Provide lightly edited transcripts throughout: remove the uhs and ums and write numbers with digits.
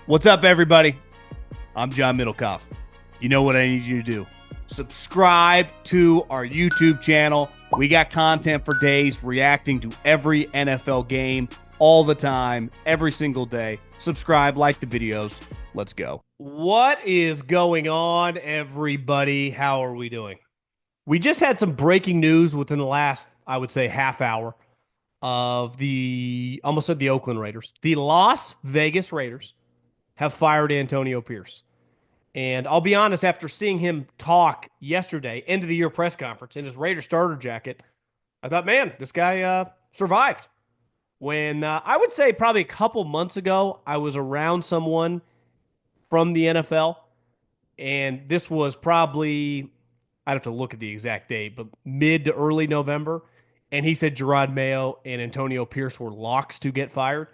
What's up, everybody? I'm John Middlekauff. You know what I need you to do. Subscribe to our YouTube channel. We got content for days reacting to every NFL game all the time, every single day. Subscribe, like the videos. Let's go. What is going on, everybody? How are we doing? We just had some breaking news within the last, I would say, half hour of almost said the Oakland Raiders. The Las Vegas Raiders have fired Antonio Pierce. And I'll be honest, after seeing him talk yesterday, end of the year press conference in his Raider starter jacket, I thought, man, this guy survived. When I would say probably a couple months ago, I was around someone from the NFL, and this was probably, I'd have to look at the exact date, but mid to early November. And he said Gerard Mayo and Antonio Pierce were locks to get fired.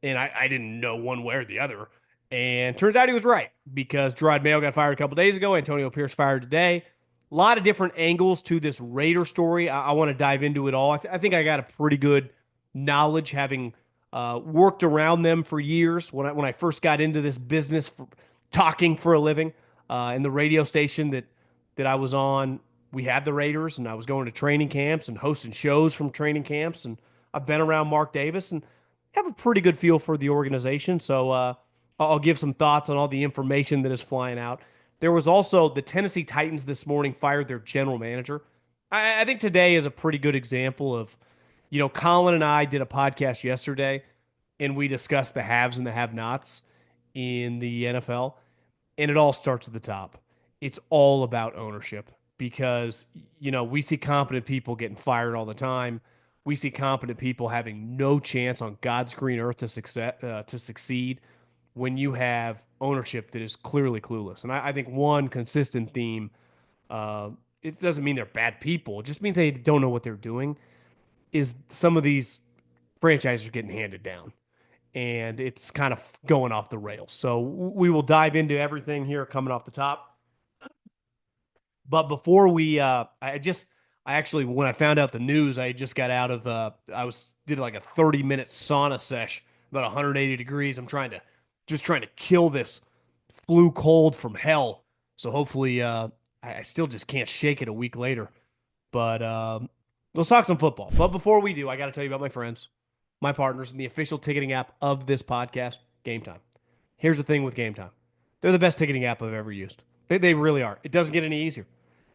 And I didn't know one way or the other. And turns out he was right because Gerard Mayo got fired a couple days ago. Antonio Pierce fired today. A lot of different angles to this Raider story. I want to dive into it all. I think I got a pretty good knowledge having worked around them for years when I first got into this business for talking for a living in the radio station that I was on. We had the Raiders, and I was going to training camps and hosting shows from training camps. And I've been around Mark Davis and have a pretty good feel for the organization. So I'll give some thoughts on all the information that is flying out. There was also the Tennessee Titans this morning fired their general manager. I think today is a pretty good example of, Colin and I did a podcast yesterday, and we discussed the haves and the have-nots in the NFL, and it all starts at the top. It's all about ownership because, we see competent people getting fired all the time. We see competent people having no chance on God's green earth to succeed when you have ownership that is clearly clueless. And I think one consistent theme, it doesn't mean they're bad people. It just means they don't know what they're doing, is some of these franchises are getting handed down. And it's kind of going off the rails. So we will dive into everything here coming off the top. But before we, I actually, when I found out the news, I just got out of, did like a 30-minute sauna sesh, about 180 degrees. I'm just trying to kill this flu cold from hell. So hopefully, I still just can't shake it a week later. But let's talk some football. But before we do, I got to tell you about my friends, my partners, and the official ticketing app of this podcast, Gametime. Here's the thing with Gametime. They're the best ticketing app I've ever used. They really are. It doesn't get any easier.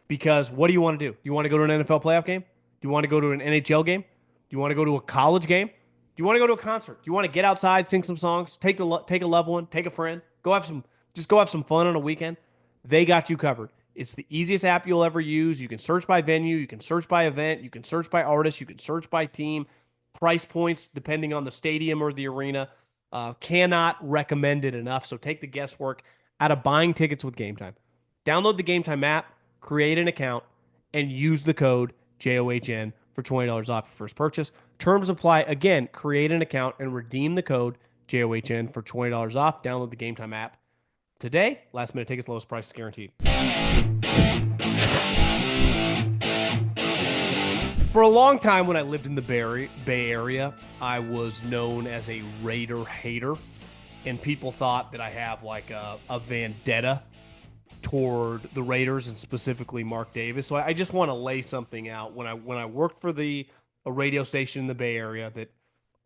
Because what do you want to do? Do you want to go to an NFL playoff game? Do you want to go to an NHL game? Do you want to go to a college game? Do you want to go to a concert? Do you want to get outside, sing some songs, take a loved one, take a friend, go have some fun on a weekend? They got you covered. It's the easiest app you'll ever use. You can search by venue, you can search by event, you can search by artist, you can search by team, price points depending on the stadium or the arena. Cannot recommend it enough. So take the guesswork out of buying tickets with Game Time. Download the Game Time app, create an account, and use the code JOHN for $20 off your first purchase. Terms apply. Again, create an account and redeem the code JOHN for $20 off. Download the Game Time app today. Last minute tickets, lowest price guaranteed. For a long time when I lived in the Bay Area, I was known as a Raider hater, and people thought that I have like a vendetta toward the Raiders and specifically Mark Davis. So I just want to lay something out. When I worked for a radio station in the Bay Area that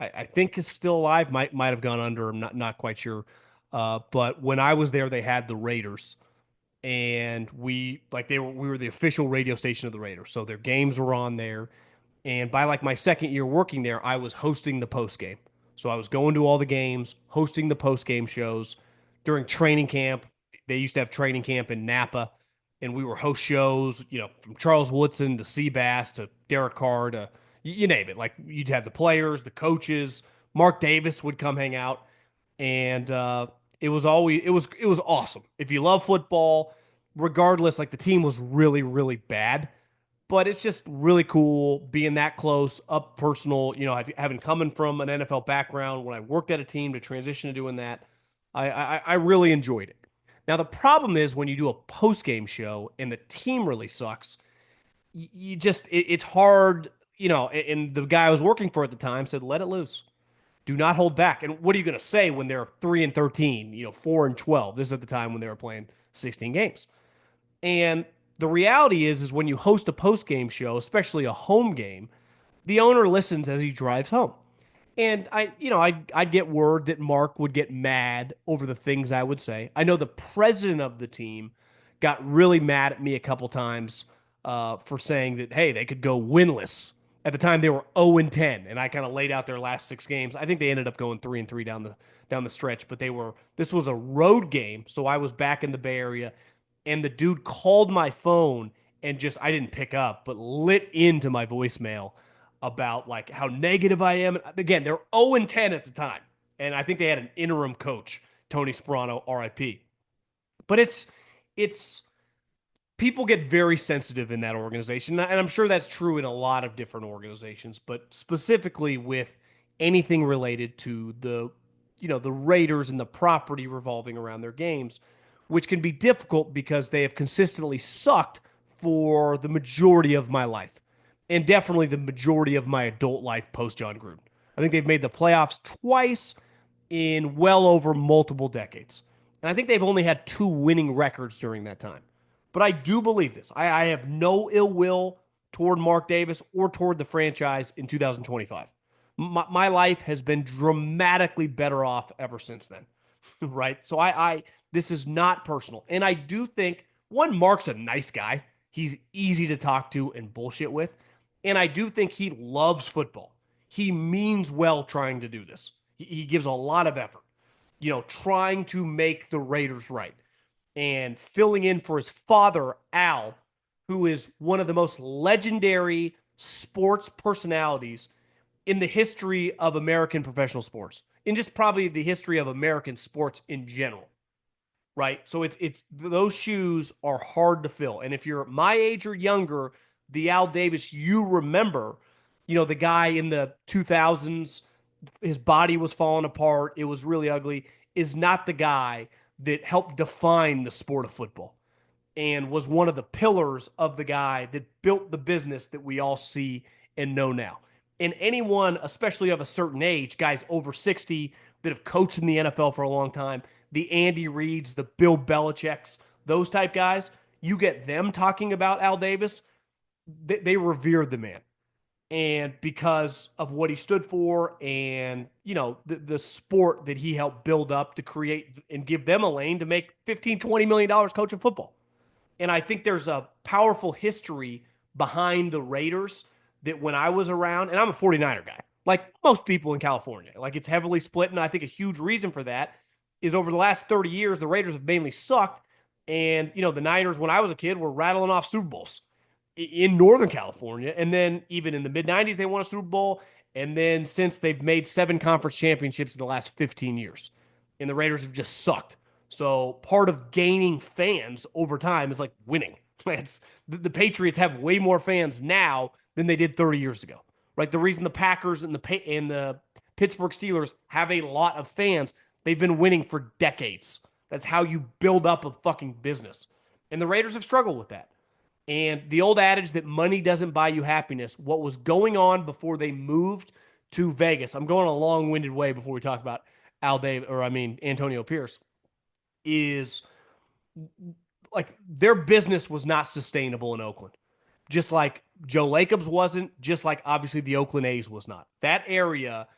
I think is still alive, might have gone under. I'm not quite sure. But when I was there, they had the Raiders, and we were the official radio station of the Raiders. So their games were on there. And by like my second year working there, I was hosting the post game. So I was going to all the games, hosting the post game shows during training camp. They used to have training camp in Napa, and we were host shows, from Charles Woodson to Seabass to Derek Carr to you name it. Like you'd have the players, the coaches. Mark Davis would come hang out, and it was awesome. If you love football, regardless, like the team was really really bad, but it's just really cool being that close, up personal. Having coming from an NFL background, when I worked at a team to transition to doing that, I really enjoyed it. Now the problem is when you do a post game show and the team really sucks, it's hard. And the guy I was working for at the time said, "Let it loose. Do not hold back. And what are you going to say when they're 3-13, 4-12? This is at the time when they were playing 16 games. And the reality is when you host a post-game show, especially a home game, the owner listens as he drives home. And I'd get word that Mark would get mad over the things I would say. I know the president of the team got really mad at me a couple times for saying that, hey, they could go winless. At the time, they were 0-10, and I kind of laid out their last 6 games. I think they ended up going 3-3 down the stretch, but this was a road game, so I was back in the Bay Area, and the dude called my phone and just I didn't pick up, but lit into my voicemail about like how negative I am. Again, they're 0-10 at the time, and I think they had an interim coach, Tony Sperano, RIP. But it's people get very sensitive in that organization, and I'm sure that's true in a lot of different organizations, but specifically with anything related to the Raiders and the property revolving around their games, which can be difficult because they have consistently sucked for the majority of my life, and definitely the majority of my adult life post John Gruden. I think they've made the playoffs twice in well over multiple decades. And I think they've only had 2 winning records during that time. But I do believe this. I have no ill will toward Mark Davis or toward the franchise in 2025. My life has been dramatically better off ever since then. Right? So this is not personal. And I do think one, Mark's a nice guy. He's easy to talk to and bullshit with. And I do think he loves football. He means well trying to do this. He gives a lot of effort, trying to make the Raiders right and filling in for his father, Al, who is one of the most legendary sports personalities in the history of American professional sports, in just probably the history of American sports in general. Right? So it's those shoes are hard to fill. And if you're my age or younger, the Al Davis you remember, the guy in the 2000s, his body was falling apart, it was really ugly, is not the guy that helped define the sport of football and was one of the pillars of the guy that built the business that we all see and know now. And anyone, especially of a certain age, guys over 60 that have coached in the NFL for a long time, the Andy Reids, the Bill Belichick's, those type guys, you get them talking about Al Davis, they revered the man. And because of what he stood for and, the sport that he helped build up to create and give them a lane to make $15-20 million coaching football. And I think there's a powerful history behind the Raiders that when I was around, and I'm a 49er guy, like most people in California, like it's heavily split. And I think a huge reason for that is over the last 30 years, the Raiders have mainly sucked. And, the Niners, when I was a kid, were rattling off Super Bowls in Northern California. And then even in the mid 90s, they won a Super Bowl. And then since they've made 7 conference championships in the last 15 years, and the Raiders have just sucked. So part of gaining fans over time is like winning. The Patriots have way more fans now than they did 30 years ago. Right? The reason the Packers and the Pittsburgh Steelers have a lot of fans, they've been winning for decades. That's how you build up a fucking business. And the Raiders have struggled with that. And the old adage that money doesn't buy you happiness, what was going on before they moved to Vegas, I'm going a long-winded way before we talk about Antonio Pierce, is like their business was not sustainable in Oakland. Just like Joe Lacob's wasn't, just like obviously the Oakland A's was not. That area,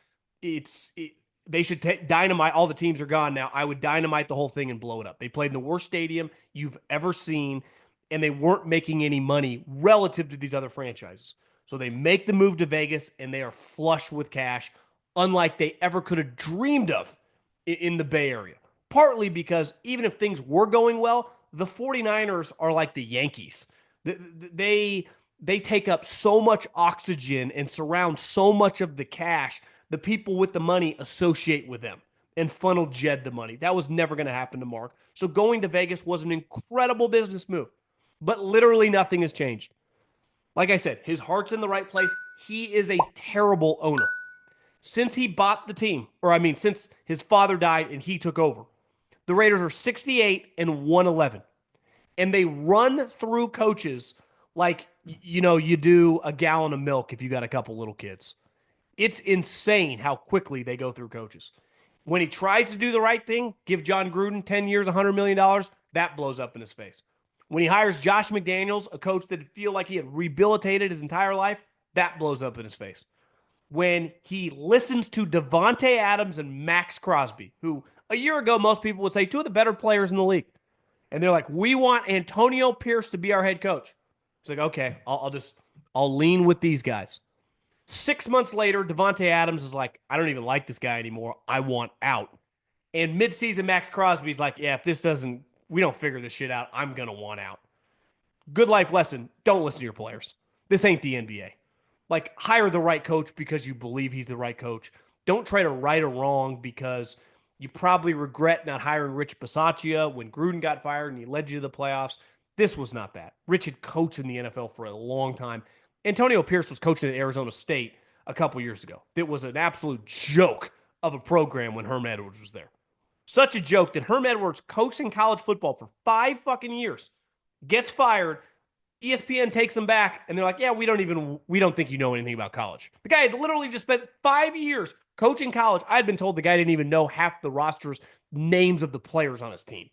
they should dynamite. All the teams are gone now. I would dynamite the whole thing and blow it up. They played in the worst stadium you've ever seen, and they weren't making any money relative to these other franchises. So they make the move to Vegas, and they are flush with cash, unlike they ever could have dreamed of in the Bay Area. Partly because even if things were going well, the 49ers are like the Yankees. They take up so much oxygen and surround so much of the cash. The people with the money associate with them and funnel Jed the money. That was never going to happen to Mark. So going to Vegas was an incredible business move, but literally nothing has changed. Like I said, his heart's in the right place. He is a terrible owner. Since he bought the team, since his father died and he took over, the Raiders are 68-111. And they run through coaches like, you do a gallon of milk if you got a couple little kids. It's insane how quickly they go through coaches. When he tries to do the right thing, give John Gruden 10 years, $100 million, that blows up in his face. When he hires Josh McDaniels, a coach that feel like he had rehabilitated his entire life, that blows up in his face. When he listens to Devontae Adams and Max Crosby, who a year ago most people would say two of the better players in the league, and they're like, "We want Antonio Pierce to be our head coach." It's like, okay, I'll lean with these guys. 6 months later, Devontae Adams is like, "I don't even like this guy anymore. I want out." And midseason, Max Crosby's like, "Yeah, if we don't figure this shit out, I'm gonna want out." Good life lesson: don't listen to your players. This ain't the NBA. Like, hire the right coach because you believe he's the right coach. Don't try to right or wrong because you probably regret not hiring Rich Bisaccia when Gruden got fired and he led you to the playoffs. This was not that. Rich had coached in the NFL for a long time. Antonio Pierce was coaching at Arizona State a couple years ago. It was an absolute joke of a program when Herm Edwards was there. Such a joke that Herm Edwards coached in college football for 5 fucking years, gets fired. ESPN takes him back, and they're like, "Yeah, we don't think you know anything about college." The guy had literally just spent 5 years coaching college. I had been told the guy didn't even know half the roster's names of the players on his team.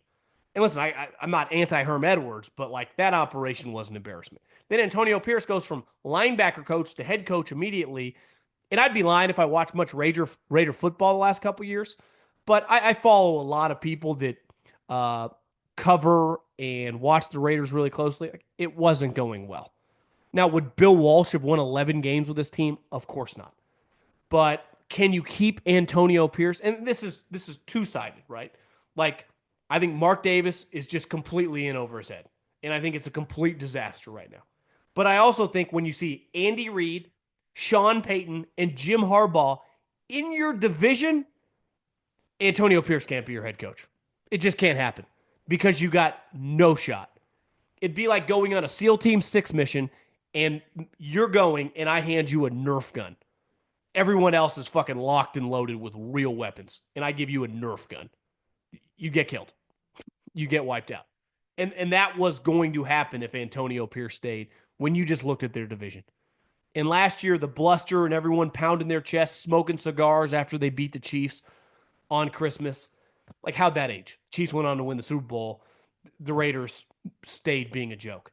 And listen, I'm not anti-Herm Edwards, but like that operation was an embarrassment. Then Antonio Pierce goes from linebacker coach to head coach immediately. And I'd be lying if I watched much Raider football the last couple of years. But I follow a lot of people that uh, cover and watch the Raiders really closely. It wasn't going well. Now, would Bill Walsh have won 11 games with this team? Of course not. But can you keep Antonio Pierce? And this is two-sided, right? Like, I think Mark Davis is just completely in over his head. And I think it's a complete disaster right now. But I also think when you see Andy Reid, Sean Payton, and Jim Harbaugh in your division, Antonio Pierce can't be your head coach. It just can't happen because you got no shot. It'd be like going on a SEAL Team 6 mission and you're going and I hand you a Nerf gun. Everyone else is fucking locked and loaded with real weapons, and I give you a Nerf gun. You get killed. You get wiped out. And that was going to happen if Antonio Pierce stayed when you just looked at their division. And last year, the bluster and everyone pounding their chests, smoking cigars after they beat the Chiefs on Christmas. Like, how'd that age? Chiefs went on to win the Super Bowl. The Raiders stayed being a joke.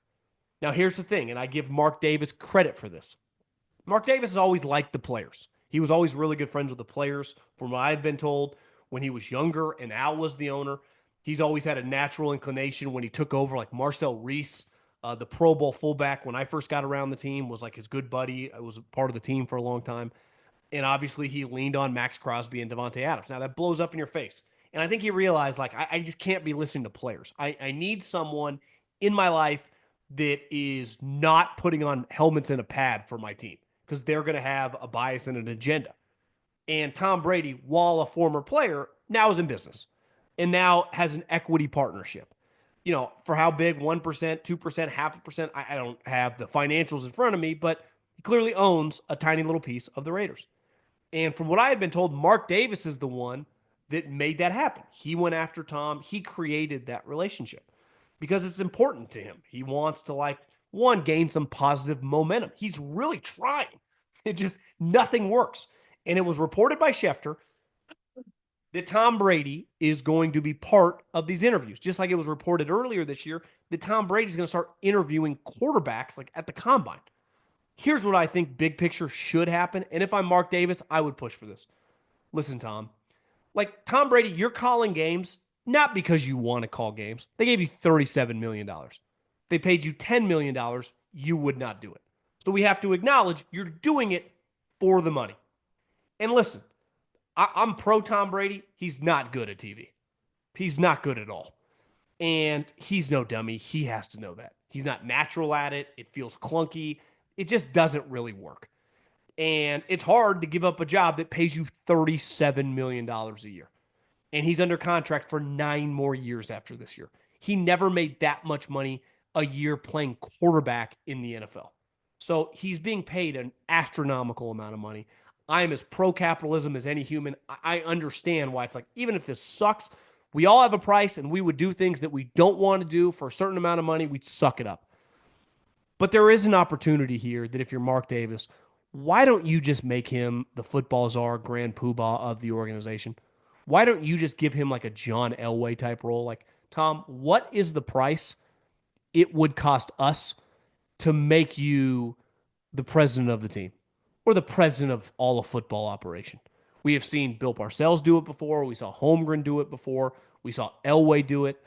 Now, here's the thing, and I give Mark Davis credit for this. Mark Davis has always liked the players. He was always really good friends with the players, from what I had been told when he was younger and Al was the owner. He's always had a natural inclination when he took over, like Marcel Reese, the Pro Bowl fullback, when I first got around the team, was like his good buddy. I was a part of the team for a long time. And obviously, he leaned on Max Crosby and Devontae Adams. Now, that blows up in your face. And I think he realized, like, I just can't be listening to players. I need someone in my life that is not putting on helmets and a pad for my team because they're going to have a bias and an agenda. And Tom Brady, while a former player, now is in business and now has an equity partnership. You know, for how big, 1%, 2%, half a percent, I don't have the financials in front of me, but he clearly owns a tiny little piece of the Raiders. And from what I had been told, Mark Davis is the one that made that happen. He went after Tom. He created that relationship because it's important to him. He wants to, like, one, gain some positive momentum. He's really trying. It just, nothing works. And it was reported by Schefter that Tom Brady is going to be part of these interviews, just like it was reported earlier this year that Tom Brady is going to start interviewing quarterbacks like at the combine. Here's what I think big picture should happen. And if I'm Mark Davis, I would push for this. Listen, Tom, like Tom Brady, you're calling games not because you want to call games. They gave you $37 million. They paid you $10 million. You would not do it. So we have to acknowledge you're doing it for the money. And listen, I'm pro Tom Brady. He's not good at TV. He's not good at all. And he's no dummy. He has to know that. He's not natural at it. It feels clunky. It just doesn't really work. And it's hard to give up a job that pays you $37 million a year. And he's under contract for 9 more years after this year. He never made that much money a year playing quarterback in the NFL. So he's being paid an astronomical amount of money. I'm as pro-capitalism as any human. I understand why it's like, even if this sucks, we all have a price and we would do things that we don't want to do for a certain amount of money. We'd suck it up. But there is an opportunity here that if you're Mark Davis, Why don't you just make him the football czar, grand poobah of the organization? Why don't you just give him like a John Elway type role? Like, Tom, what is the price it would cost us to make you the president of the team or the president of all of football operation? We have seen Bill Parcells do it before. We saw Holmgren do it before. We saw Elway do it.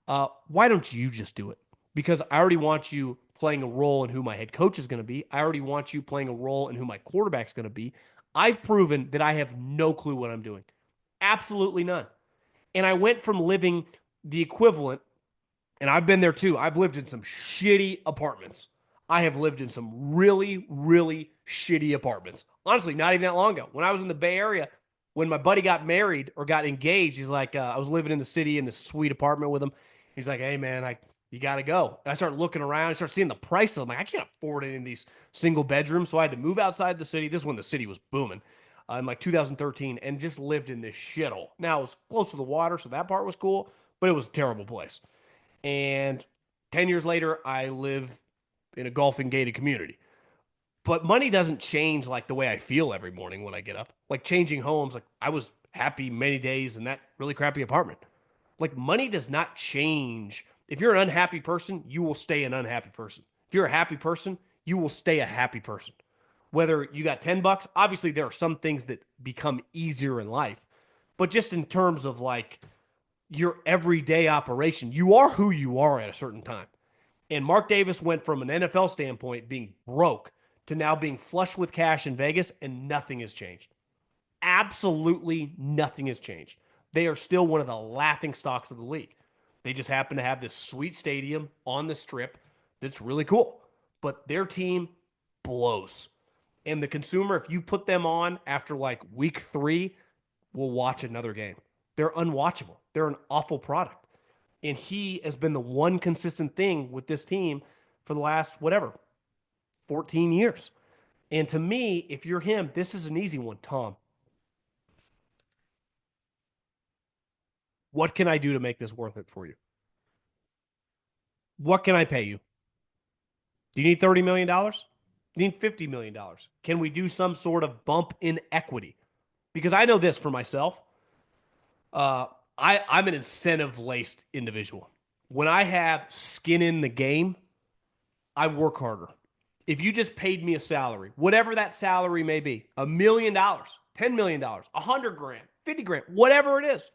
Why don't you just do it? Because I already want you playing a role in who my head coach is going to be. I already want you playing a role in who my quarterback's going to be. I've proven that I have no clue what I'm doing. Absolutely none. And I went from living the equivalent, and I've been there too. I've lived in some shitty apartments. I have lived in some really, really shitty apartments. Honestly, not even that long ago. When I was in the Bay Area, when my buddy got married or got engaged, he's like, I was living in the city in this sweet apartment with him. He's like, hey, man, you got to go. And I started looking around. I started seeing the prices. I'm like, I can't afford any of these single bedrooms. So I had to move outside the city. This is when the city was booming in like 2013 and just lived in this shithole. Now, it was close to the water, so that part was cool, but it was a terrible place. And 10 years later, I live in a golfing gated community. But money doesn't change like the way I feel every morning when I get up. Like changing homes, like I was happy many days in that really crappy apartment. Like money does not change. If you're an unhappy person, you will stay an unhappy person. If you're a happy person, you will stay a happy person. Whether you got $10, obviously there are some things that become easier in life. But just in terms of like your everyday operation, you are who you are at a certain time. And Mark Davis went from an NFL standpoint being broke to now being flush with cash in Vegas, and nothing has changed. Absolutely nothing has changed. They are still one of the laughing stocks of the league. They just happen to have this sweet stadium on the strip that's really cool. But their team blows. And the consumer, if you put them on after like week 3, will watch another game. They're unwatchable. They're an awful product. And he has been the one consistent thing with this team for the last, whatever, 14 years. And to me, if you're him, this is an easy one, Tom. What can I do to make this worth it for you? What can I pay you? Do you need $30 million? Do you need $50 million? Can we do some sort of bump in equity? Because I know this for myself. Uh, I'm an incentive laced individual. When I have skin in the game, I work harder. If you just paid me a salary, whatever that salary may be, $1 million, $10 million, 100 grand, 50 grand, whatever it is,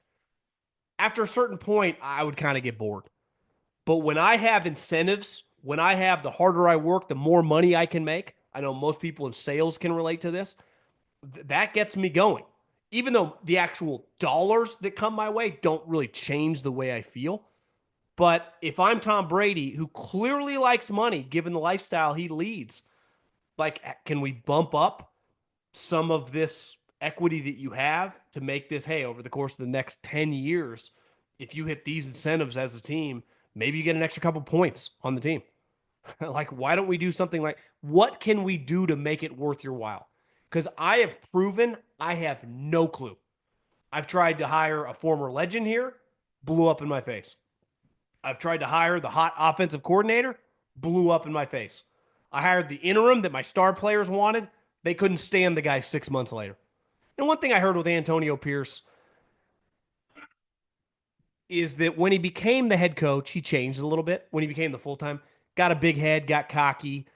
after a certain point, I would kind of get bored. But when I have incentives, when I have the harder I work, the more money I can make. I know most people in sales can relate to this. That gets me going. Even though the actual dollars that come my way don't really change the way I feel. But if I'm Tom Brady, who clearly likes money given the lifestyle he leads, like, can we bump up some of this equity that you have to make this, hey, over the course of the next 10 years, if you hit these incentives as a team, maybe you get an extra couple points on the team. Like, why don't we do something like, what can we do to make it worth your while? Because I have proven I have no clue. I've tried to hire a former legend here, blew up in my face. I've tried to hire the hot offensive coordinator, blew up in my face. I hired the interim that my star players wanted. They couldn't stand the guy 6 months later. And one thing I heard with Antonio Pierce is that when he became the head coach, he changed a little bit. When he became the full time, got a big head, got cocky.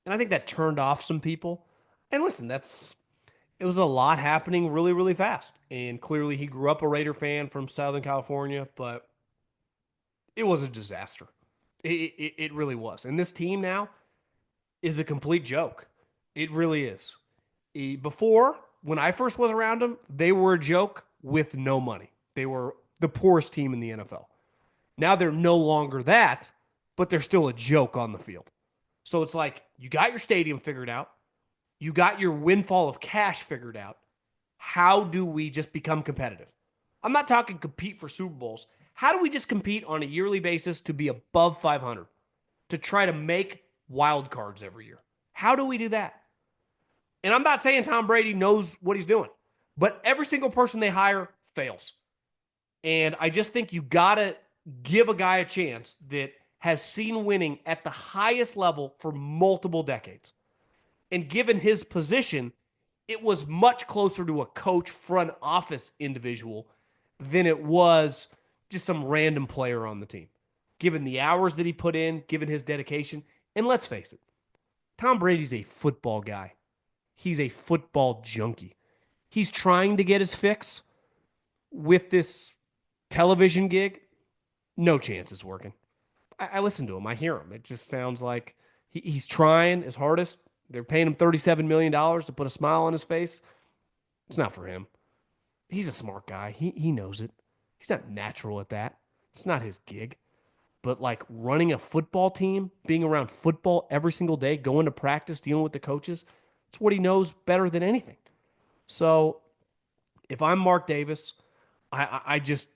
And I think that turned off some people. And listen, it was a lot happening really, really fast. And clearly he grew up a Raider fan from Southern California, but it was a disaster. It really was. And this team now is a complete joke. It really is. Before, when I first was around them, they were a joke with no money. They were the poorest team in the NFL. Now they're no longer that, but they're still a joke on the field. So it's like you got your stadium figured out, you got your windfall of cash figured out. How do we just become competitive? I'm not talking compete for Super Bowls. How do we just compete on a yearly basis to be above 500, to try to make wild cards every year? How do we do that? And I'm not saying Tom Brady knows what he's doing, but every single person they hire fails. And I just think you got to give a guy a chance that has seen winning at the highest level for multiple decades. And given his position, it was much closer to a coach front office individual than it was just some random player on the team. Given the hours that he put in, given his dedication, and let's face it, Tom Brady's a football guy. He's a football junkie. He's trying to get his fix with this television gig. No chance it's working. I listen to him. I hear him. It just sounds like he's trying his hardest. They're paying him $37 million to put a smile on his face. It's not for him. He's a smart guy. He knows it. He's not natural at that. It's not his gig. But like running a football team, being around football every single day, going to practice, dealing with the coaches, it's what he knows better than anything. So if I'm Mark Davis, I just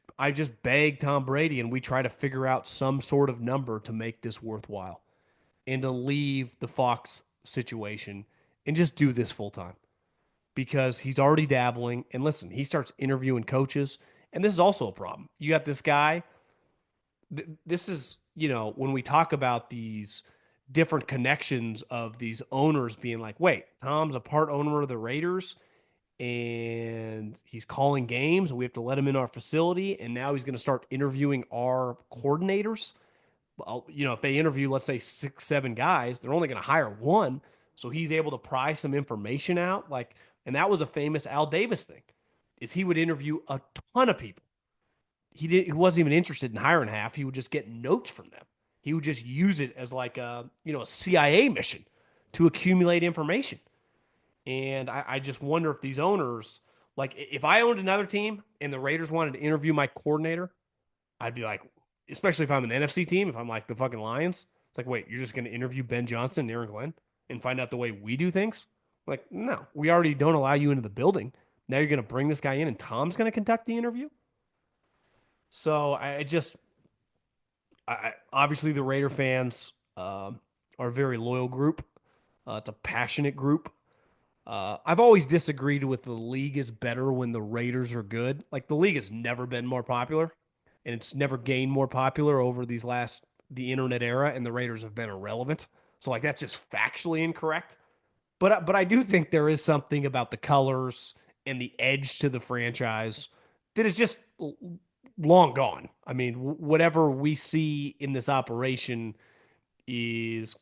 beg Tom Brady and we try to figure out some sort of number to make this worthwhile and to leave the Fox situation and just do this full time because he's already dabbling. And listen, he starts interviewing coaches, and this is also a problem. You got this guy. This is, when we talk about these different connections of these owners being like, wait, Tom's a part owner of the Raiders and he's calling games and we have to let him in our facility. And now he's going to start interviewing our coordinators. Well, if they interview, let's say 6, 7 guys, they're only going to hire one. So he's able to pry some information out. And that was a famous Al Davis thing, is he would interview a ton of people. He wasn't even interested in hiring half. He would just get notes from them. He would just use it as like a CIA mission to accumulate information. And I just wonder if these owners, like if I owned another team and the Raiders wanted to interview my coordinator, I'd be like, especially if I'm an NFC team, if I'm like the fucking Lions, it's like, wait, you're just going to interview Ben Johnson and Aaron Glenn and find out the way we do things? Like, no, we already don't allow you into the building. Now you're going to bring this guy in and Tom's going to conduct the interview? So obviously the Raider fans are a very loyal group. It's a passionate group. I've always disagreed with the league is better when the Raiders are good. Like the league has never been more popular, and it's never gained more popular over the internet era, and the Raiders have been irrelevant. So like that's just factually incorrect. But I do think there is something about the colors and the edge to the franchise that is just long gone. I mean, whatever we see in this operation is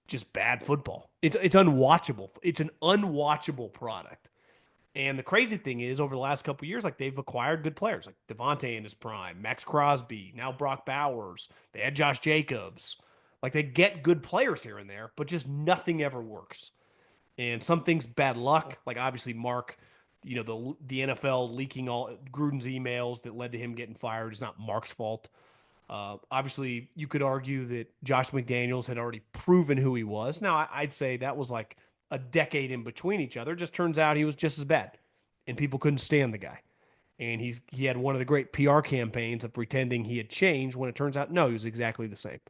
just bad football. It's unwatchable. It's an unwatchable product. And the crazy thing is, over the last couple of years, like they've acquired good players, like Devontae in his prime, Max Crosby, now Brock Bowers. They had Josh Jacobs. Like they get good players here and there, but just nothing ever works. And some things bad luck, like obviously Mark, the NFL leaking all Gruden's emails that led to him getting fired is not Mark's fault. Obviously, you could argue that Josh McDaniels had already proven who he was. Now, I'd say that was like a decade in between each other. It just turns out he was just as bad, and people couldn't stand the guy. And he had one of the great PR campaigns of pretending he had changed when it turns out no, he was exactly the same.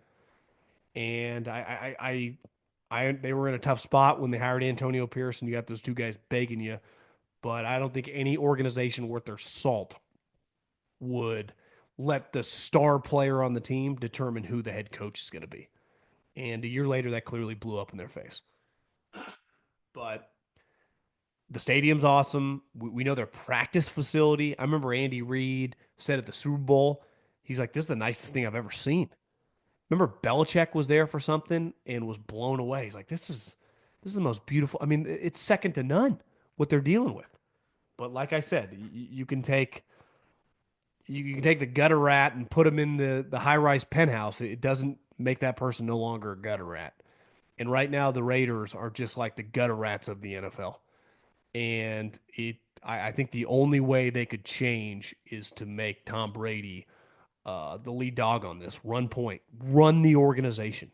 And they were in a tough spot when they hired Antonio Pierce, and you got those two guys begging you. But I don't think any organization worth their salt would let the star player on the team determine who the head coach is going to be. And a year later, that clearly blew up in their face. But the stadium's awesome. We know their practice facility. I remember Andy Reid said at the Super Bowl, he's like, this is the nicest thing I've ever seen. Remember Belichick was there for something and was blown away. He's like, this is the most beautiful. I mean, it's second to none what they're dealing with. But like I said, you can take the gutter rat and put him in the high rise penthouse. It doesn't make that person no longer a gutter rat. And right now, the Raiders are just like the gutter rats of the NFL. And I think the only way they could change is to make Tom Brady the lead dog on this. Run point, run the organization.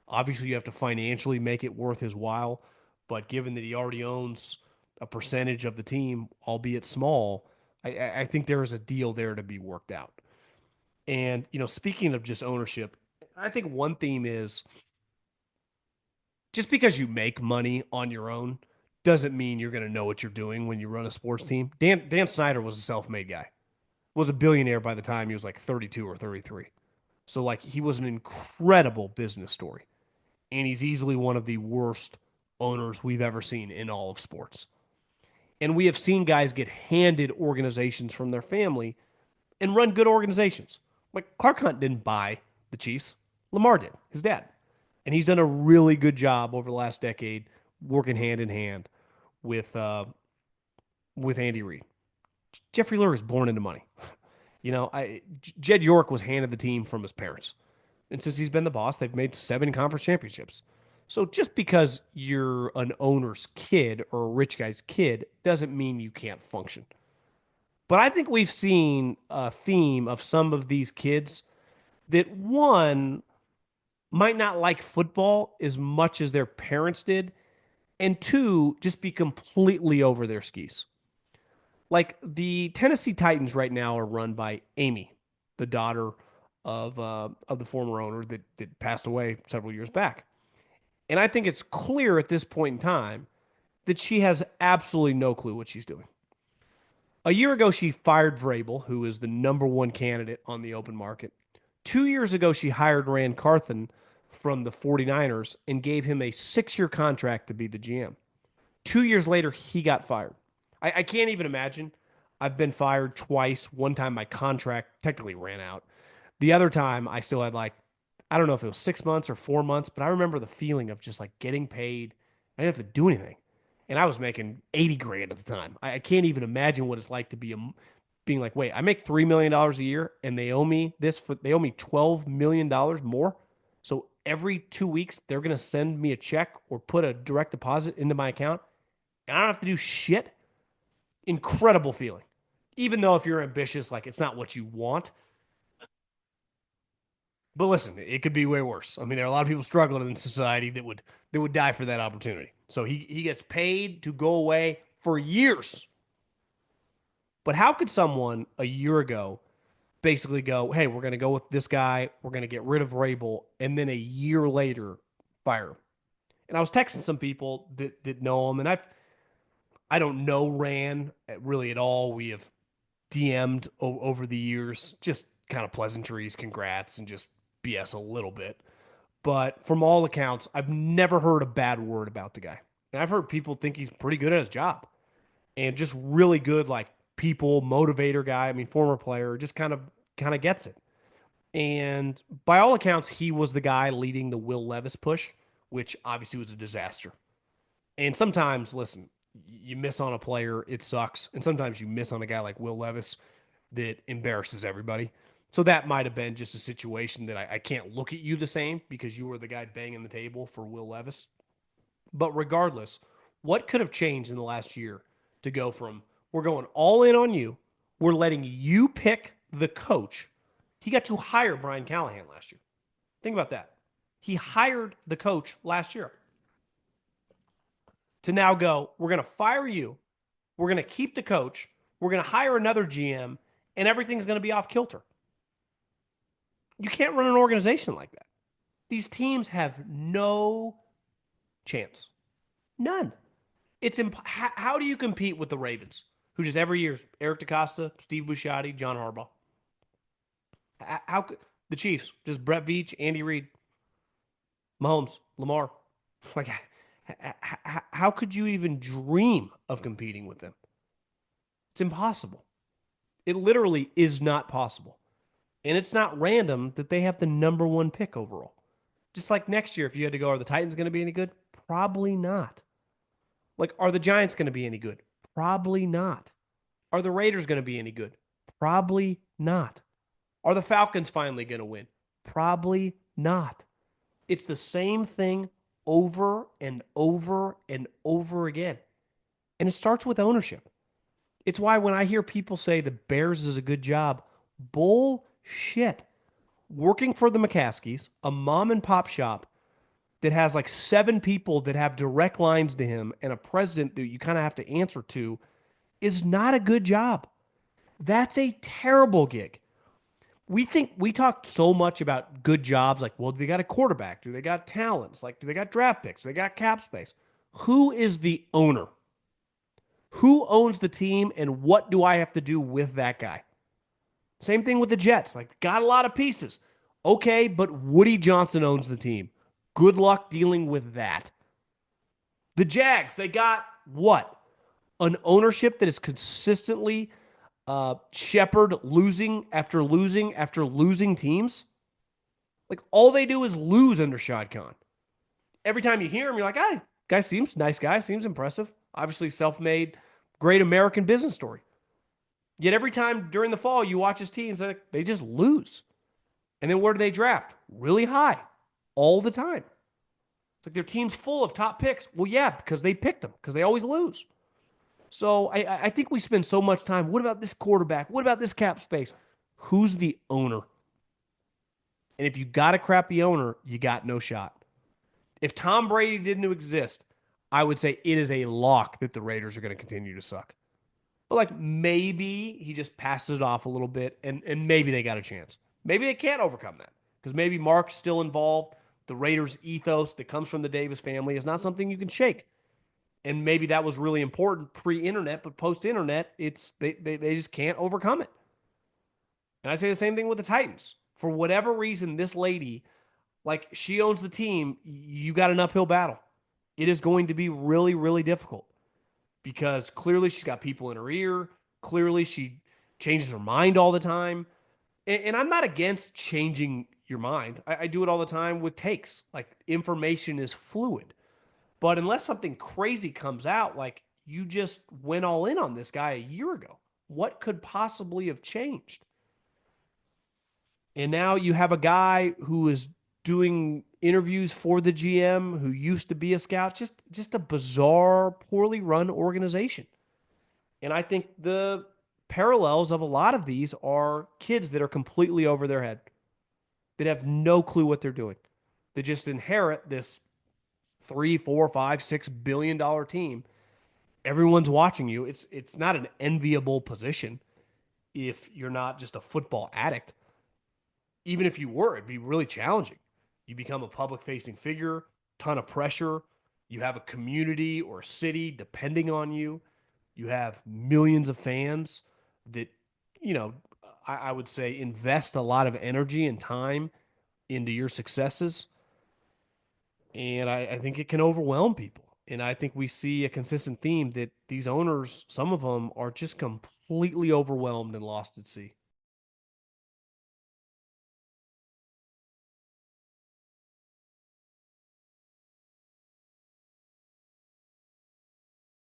Obviously, you have to financially make it worth his while. But given that he already owns a percentage of the team, albeit small, I think there is a deal there to be worked out. And, speaking of just ownership, I think one theme is just because you make money on your own doesn't mean you're going to know what you're doing when you run a sports team. Dan Snyder was a self-made guy, was a billionaire by the time he was like 32 or 33. So, like, he was an incredible business story. And he's easily one of the worst owners we've ever seen in all of sports. And we have seen guys get handed organizations from their family and run good organizations. Like Clark Hunt didn't buy the Chiefs, Lamar did, his dad. And he's done a really good job over the last decade working hand in hand with Andy Reid. Jeffrey Lurie is born into money. Jed York was handed the team from his parents. And since he's been the boss, they've made 7 conference championships. So just because you're an owner's kid or a rich guy's kid doesn't mean you can't function. But I think we've seen a theme of some of these kids that one might not like football as much as their parents did, and two, just be completely over their skis. Like the Tennessee Titans right now are run by Amy, the daughter of the former owner that passed away several years back. And I think it's clear at this point in time that she has absolutely no clue what she's doing. A year ago, she fired Vrabel, who is the number one candidate on the open market. 2 years ago, she hired Rand Carthen from the 49ers and gave him a 6-year contract to be the GM. 2 years later, he got fired. I can't even imagine. I've been fired twice. One time my contract technically ran out. The other time I still had I don't know if it was 6 months or 4 months, but I remember the feeling of just like getting paid. I didn't have to do anything. And I was making 80 grand at the time. I can't even imagine what it's like to being like, wait, I make $3 million a year and they owe me they owe me $12 million more. So every 2 weeks, they're going to send me a check or put a direct deposit into my account. And I don't have to do shit. Incredible feeling. Even though if you're ambitious, like it's not what you want. But listen, it could be way worse. I mean, there are a lot of people struggling in society that would die for that opportunity. So he gets paid to go away for years. But how could someone a year ago basically go, "Hey, we're going to go with this guy. We're going to get rid of Rabel," and then a year later fire him? And I was texting some people that know him, and I don't know Rand really at all. We have DM'd over the years, just kind of pleasantries, congrats, and just BS a little bit. But from all accounts, I've never heard a bad word about the guy. And I've heard people think he's pretty good at his job and just really good, like people motivator guy. I mean, former player, just kind of gets it. And by all accounts, he was the guy leading the Will Levis push, which obviously was a disaster. And sometimes, listen, you miss on a player, it sucks. And sometimes you miss on a guy like Will Levis that embarrasses everybody. So that might have been just a situation that I can't look at you the same because you were the guy banging the table for Will Levis. But regardless, what could have changed in the last year to go from we're going all in on you, we're letting you pick the coach. He got to hire Brian Callahan last year. Think about that. He hired the coach last year to now go, we're going to fire you. We're going to keep the coach. We're going to hire another GM, and everything's going to be off kilter. You can't run an organization like that. These teams have no chance. None. How do you compete with the Ravens, who just every year, Eric DeCosta, Steve Bisciotti, John Harbaugh? How could the Chiefs, just Brett Veach, Andy Reid, Mahomes, Lamar? Like, how could you even dream of competing with them? It's impossible. It literally is not possible. And it's not random that they have the number one pick overall. Just like next year, if you had to go, are the Titans going to be any good? Probably not. Like, are the Giants going to be any good? Probably not. Are the Raiders going to be any good? Probably not. Are the Falcons finally going to win? Probably not. It's the same thing over and over and over again. And it starts with ownership. It's why when I hear people say the Bears is a good job, bullshit. Working for the McCaskies, a mom and pop shop that has like 7 people that have direct lines to him and a president that you kind of have to answer to is not a good job. That's a terrible gig. We talked so much about good jobs, like, well, do they got a quarterback? Do they got talents? Like, do they got draft picks? Do they got cap space? Who is the owner? Who owns the team and what do I have to do with that guy? Same thing with the Jets. Like, got a lot of pieces. Okay, but Woody Johnson owns the team. Good luck dealing with that. The Jags, they got what? An ownership that is consistently shepherd losing after losing after losing teams. Like all they do is lose under Shad Khan. Every time you hear him, you're like, ah, guy seems nice guy, seems impressive. Obviously self-made, great American business story. Yet every time during the fall you watch his teams, they just lose. And then where do they draft? Really high, all the time. It's like their team's full of top picks. Well, yeah, because they picked them, because they always lose. So I think we spend so much time. What about this quarterback? What about this cap space? Who's the owner? And if you got a crappy owner, you got no shot. If Tom Brady didn't exist, I would say it is a lock that the Raiders are going to continue to suck. But like maybe he just passes it off a little bit and maybe they got a chance. Maybe they can't overcome that because maybe Mark's still involved. The Raiders ethos that comes from the Davis family is not something you can shake. And maybe that was really important pre-internet, but post-internet, they just can't overcome it. And I say the same thing with the Titans. For whatever reason, this lady, like she owns the team, you got an uphill battle. It is going to be really, really difficult because clearly she's got people in her ear. Clearly she changes her mind all the time. And I'm not against changing your mind. I do it all the time with takes. Like information is fluid. But unless something crazy comes out, like you just went all in on this guy a year ago, what could possibly have changed? And now you have a guy who is doing interviews for the GM who used to be a scout. Just a bizarre, poorly run organization. And I think the parallels of a lot of these are kids that are completely over their head, that have no clue what they're doing. They just inherit this 3, 4, 5, $6 billion team. Everyone's watching you. It's not an enviable position if you're not just a football addict. Even if you were, it'd be really challenging. You become a public facing figure, ton of pressure. You have a community or a city depending on you. You have millions of fans that, you know, I would say invest a lot of energy and time into your successes. And I think it can overwhelm people. And I think we see a consistent theme that these owners, some of them are just completely overwhelmed and lost at sea.